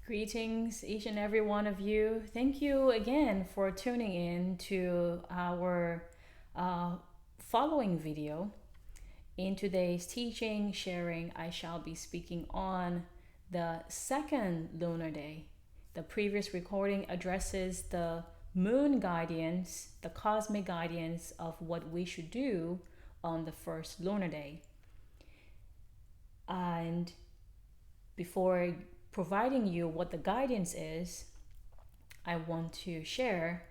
Greetings, each and every one of you. Thank you again for tuning in to our uh, following video. In today's teaching, sharing, I shall be speaking on the second lunar day. The previous recording addresses the moon guidance, the cosmic guidance of what we should do on the first lunar day. And before providing you what the guidance is, I want to share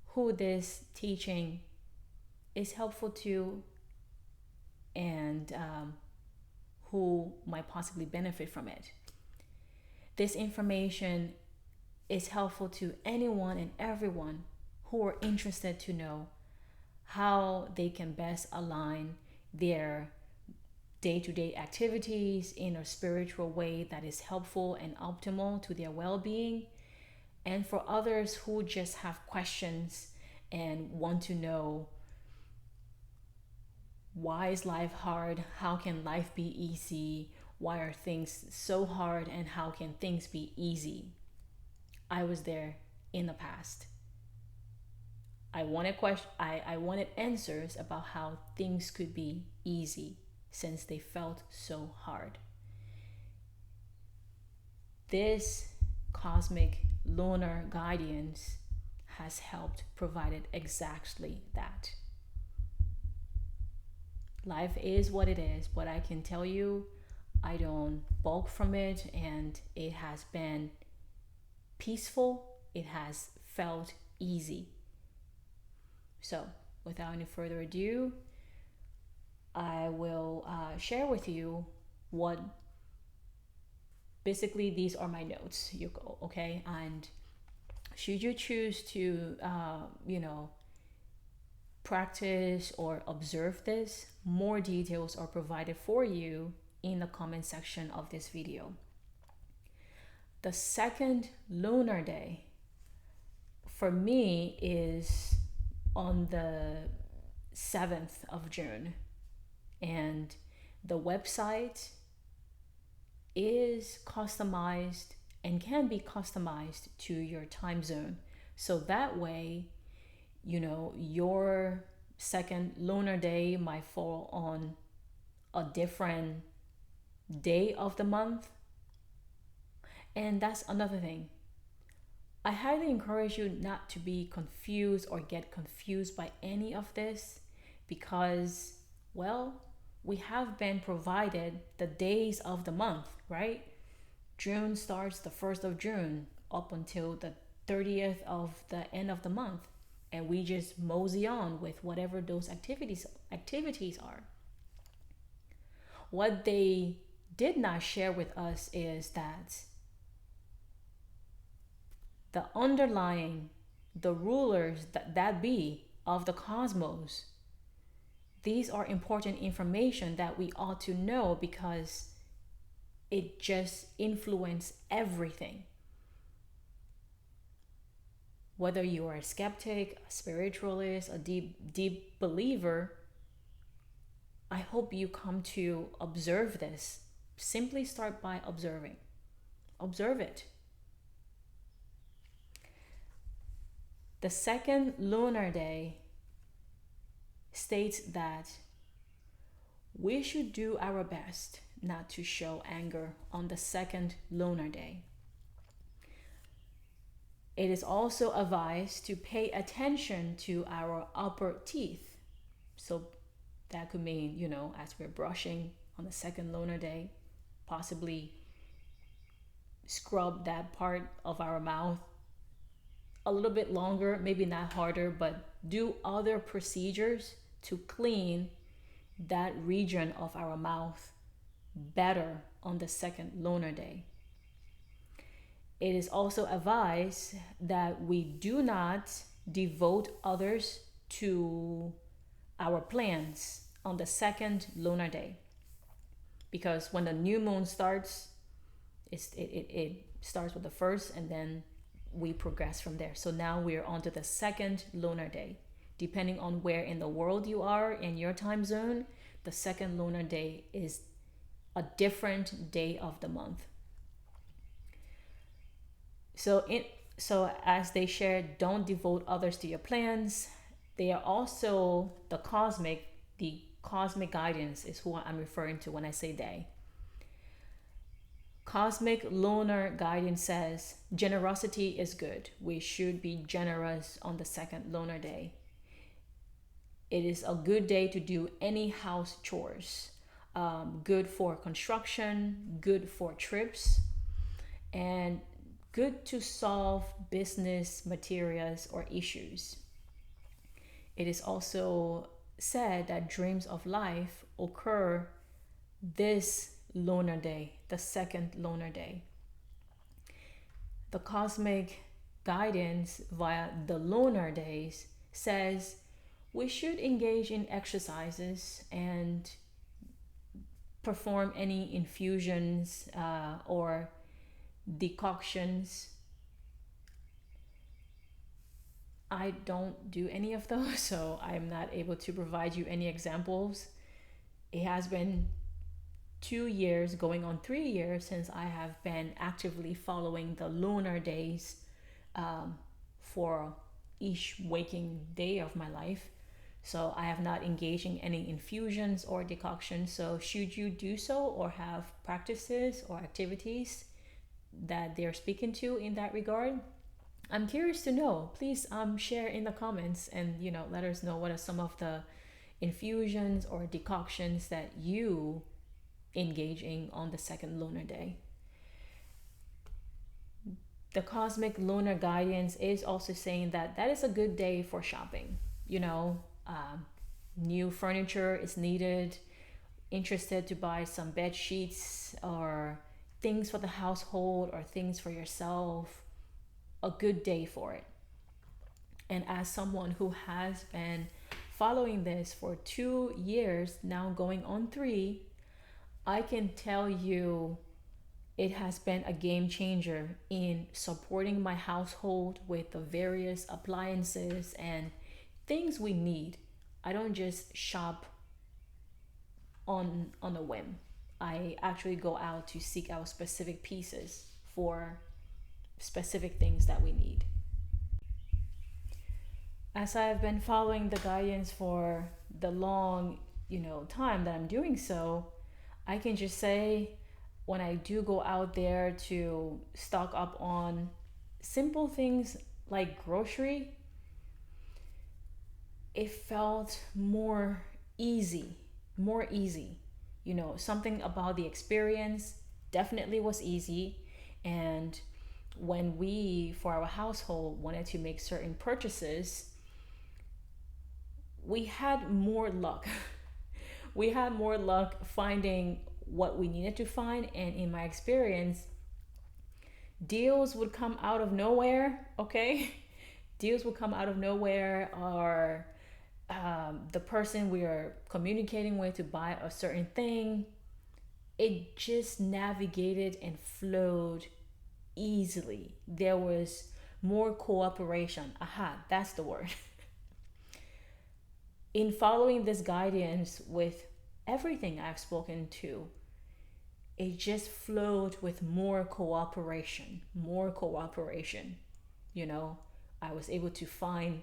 who this teaching is helpful to and who might possibly benefit from it. This information is helpful to anyone and everyone who are interested to know how they can best align their day-to-day activities in a spiritual way that is helpful and optimal to their well-being, and for others who just have questions and want to know, why is life hard? How can life be easy? Why are things so hard, and how can things be easy? I was there in the past. I wanted answers about how things could be easy since they felt so hard. This cosmic lunar guidance has helped provided exactly that. Life is what it is, but I can tell you, I don't bulk from it, and it has been peaceful. It has felt easy. So, without any further ado, I will share with you what basically these are my notes. You go, okay? And should you choose to, practice or observe this, more details are provided for you in the comment section of this video. The second lunar day for me is on the 7th of June, and the website is customized and can be customized to your time zone. So that way, your second lunar day might fall on a different day of the month. And that's another thing. I highly encourage you not to be confused or get confused by any of this because, well, we have been provided the days of the month, right? June starts the 1st of June up until the 30th of the end of the month. And we just mosey on with whatever those activities are. What they did not share with us is that the underlying, the rulers that be of the cosmos, these are important information that we ought to know because it just influences everything. Whether you are a skeptic, a spiritualist, a deep believer, I hope you come to observe this. Simply start by observing. Observe it. The second lunar day states that we should do our best not to show anger on the second lunar day. It is also advised to pay attention to our upper teeth. So that could mean, as we're brushing on the second lunar day, possibly scrub that part of our mouth a little bit longer, maybe not harder, but do other procedures to clean that region of our mouth better on the second lunar day. It is also advised that we do not devote others to our plans on the second lunar day. Because when the new moon starts, it starts with the first and then we progress from there. So now we're on to the second lunar day. Depending on where in the world you are in your time zone, the second lunar day is a different day of the month. So in so as they shared, don't devote others to your plans. They are also the cosmic guidance is who I'm referring to when I say they. Cosmic lunar guidance says generosity is good. We should be generous on the second lunar day. It is a good day to do any house chores. Good for construction, good for trips, and good to solve business materials or issues. It is also said that dreams of life occur this lunar day, the second lunar day. The cosmic guidance via the lunar days says we should engage in exercises and perform any infusions or decoctions. I don't do any of those, so I'm not able to provide you any examples. It has been 2 years, going on 3 years, since I have been actively following the lunar days for each waking day of my life. So I have not engaged in any infusions or decoctions. So should you do so or have practices or activities that they're speaking to in that regard, I'm curious to know. Please share in the comments and let us know what are some of the infusions or decoctions that you engaging on the second lunar day. The cosmic lunar guidance is also saying that that is a good day for shopping. New furniture is needed, interested to buy some bed sheets or things for the household or things for yourself, a good day for it. And as someone who has been following this for 2 years, now going on 3, I can tell you it has been a game changer in supporting my household with the various appliances and things we need. I don't just shop on a whim. I actually go out to seek out specific pieces for specific things that we need. As I've been following the guidance for the long, time that I'm doing so, I can just say when I do go out there to stock up on simple things like grocery, it felt more easy. Something about the experience definitely was easy. And when we, for our household, wanted to make certain purchases, we had more luck. We had more luck finding what we needed to find. And in my experience, deals would come out of nowhere, okay? Deals would come out of nowhere, or the person we are communicating with to buy a certain thing, it just navigated and flowed easily. There was more cooperation. Aha, that's the word. In following this guidance with everything I've spoken to, it just flowed with more cooperation, more cooperation. I was able to find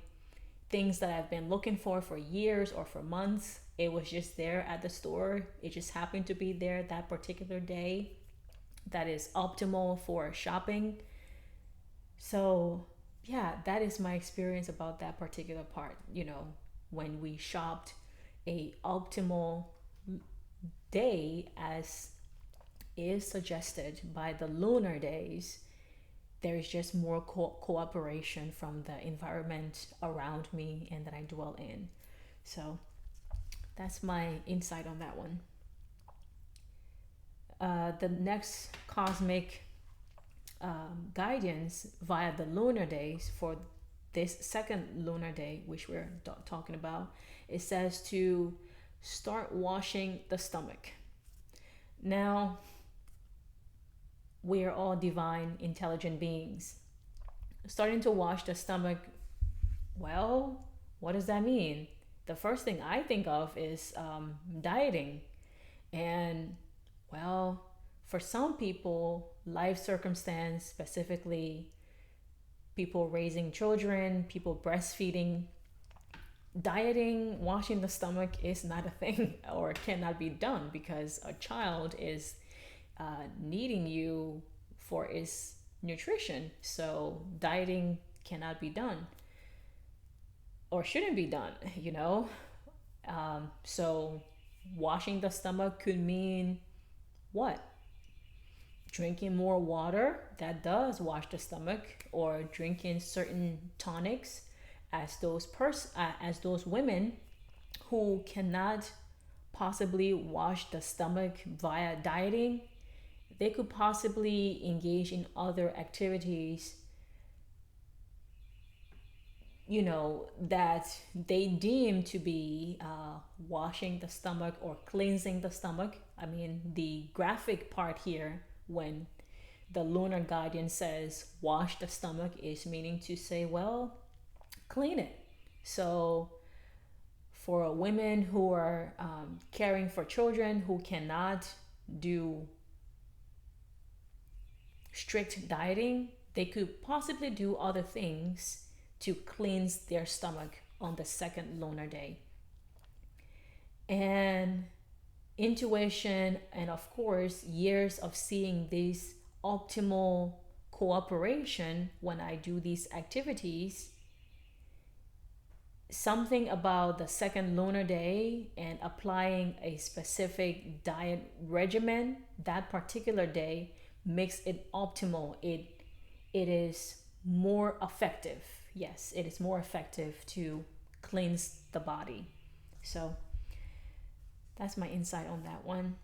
things that I've been looking for years or for months. It was just there at the store. It just happened to be there that particular day that is optimal for shopping. So, yeah, that is my experience about that particular part. When we shopped a optimal day as is suggested by the lunar days, there is just more cooperation from the environment around me and that I dwell in. So that's my insight on that one. The next cosmic guidance via the lunar days for this second lunar day, which we're talking about, it says to start washing the stomach. Now, we are all divine, intelligent beings. Starting to wash the stomach, well, what does that mean? The first thing I think of is dieting. And, well, for some people, life circumstance, specifically people raising children, people breastfeeding, dieting, washing the stomach is not a thing or cannot be done because a child is needing you for its nutrition. So dieting cannot be done or shouldn't be done, you know? So washing the stomach could mean what? Drinking more water, that does wash the stomach, or drinking certain tonics, as those women who cannot possibly wash the stomach via dieting, they could possibly engage in other activities, that they deem to be washing the stomach or cleansing the stomach. I mean, the graphic part here, when the lunar guardian says wash the stomach, is meaning to say, well, clean it. So for women who are caring for children who cannot do strict dieting, they could possibly do other things to cleanse their stomach on the second lunar day. And intuition, and of course, years of seeing this optimal cooperation when I do these activities, something about the second lunar day and applying a specific diet regimen that particular day makes it optimal. It is more effective. Yes, it is more effective to cleanse the body. So that's my insight on that one.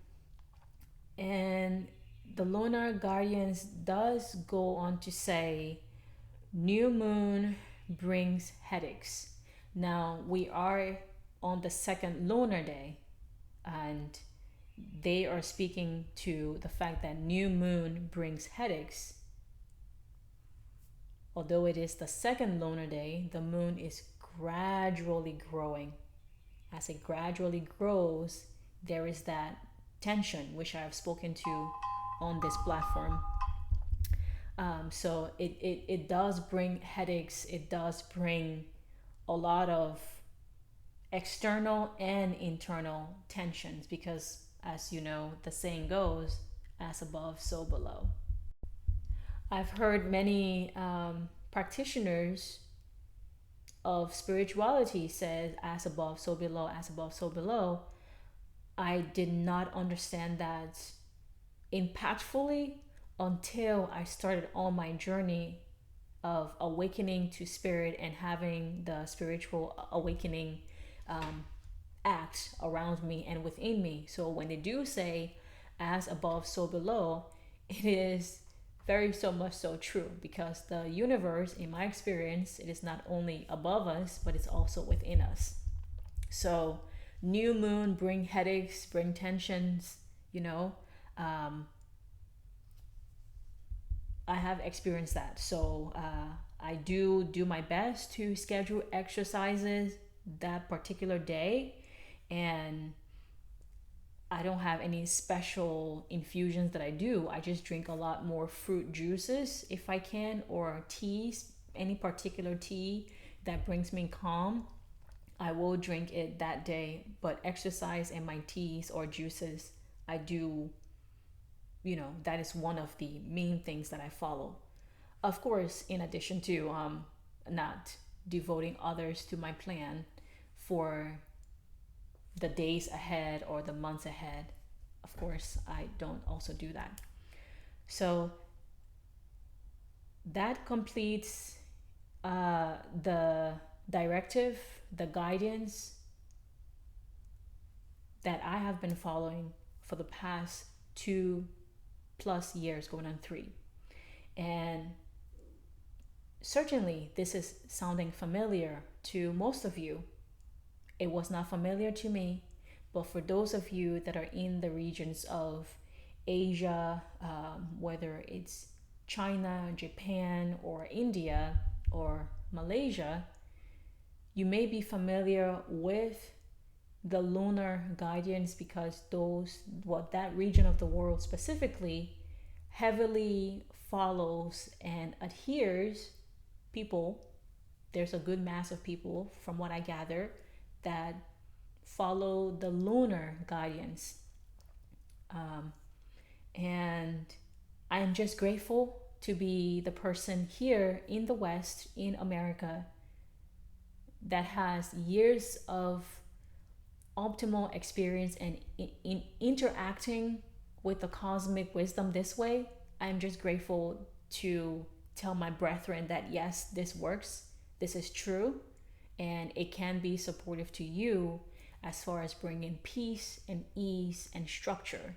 And the lunar guardians does go on to say new moon brings headaches. Now we are on the second lunar day, and they are speaking to the fact that new moon brings headaches. Although it is the second lunar day, the moon is gradually growing. As it gradually grows, there is that tension, which I have spoken to on this platform. So it does bring headaches, it does bring a lot of external and internal tensions because, as you know, the saying goes, as above, so below. I've heard many practitioners of spirituality says as above, so below, as above, so below. I did not understand that impactfully until I started on my journey of awakening to spirit and having the spiritual awakening act around me and within me. So when they do say as above, so below, it is very so much so true because the universe, in my experience, it is not only above us, but it's also within us. So new moon bring headaches, bring tensions, I have experienced that. So I do my best to schedule exercises that particular day, and I don't have any special infusions that I do. I just drink a lot more fruit juices if I can, or teas, any particular tea that brings me calm. I will drink it that day, but exercise and my teas or juices, I do, that is one of the main things that I follow. Of course, in addition to not devoting others to my plan for the days ahead or the months ahead. Of course, I don't also do that. So that completes the directive, the guidance that I have been following for the past 2+ years, going on 3. And certainly this is sounding familiar to most of you. It was not familiar to me, but for those of you that are in the regions of Asia, whether it's China, Japan, or India, or Malaysia, you may be familiar with the lunar guardians because that region of the world specifically heavily follows and adheres people, there's a good mass of people, from what I gather, that follow the lunar guidance. And I'm just grateful to be the person here in the West, in America, that has years of optimal experience and in interacting with the cosmic wisdom this way. I'm just grateful to tell my brethren that yes, this works, this is true, and it can be supportive to you as far as bringing peace and ease and structure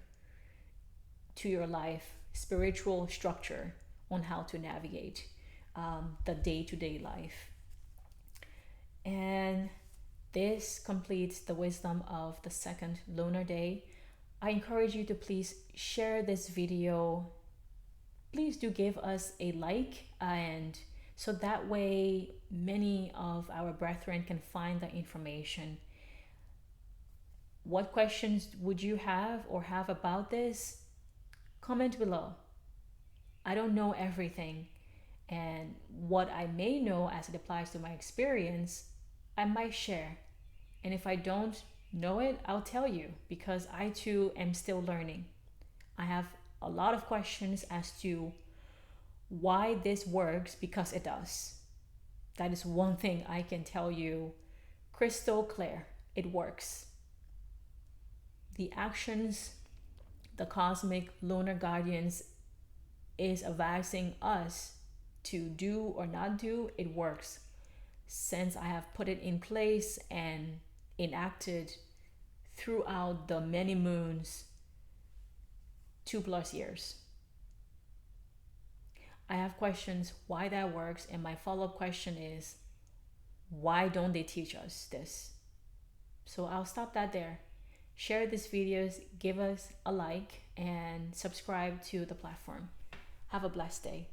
to your life, spiritual structure on how to navigate the day to day life. And this completes the wisdom of the second lunar day. I encourage you to please share this video. Please do give us a like, and so that way many of our brethren can find the information. What questions would you have or have about this? Comment below. I don't know everything, and what I may know as it applies to my experience, I might share. And if I don't know it, I'll tell you, because I too am still learning. I have a lot of questions as to why this works, because it does. That is one thing I can tell you crystal clear. It works. The actions the cosmic lunar guardians is advising us to do or not do, it works. Since I have put it in place and enacted throughout the many moons, 2+ years. I have questions why that works, and my follow-up question is, why don't they teach us this? So I'll stop that there. Share these videos, give us a like, and subscribe to the platform. Have a blessed day.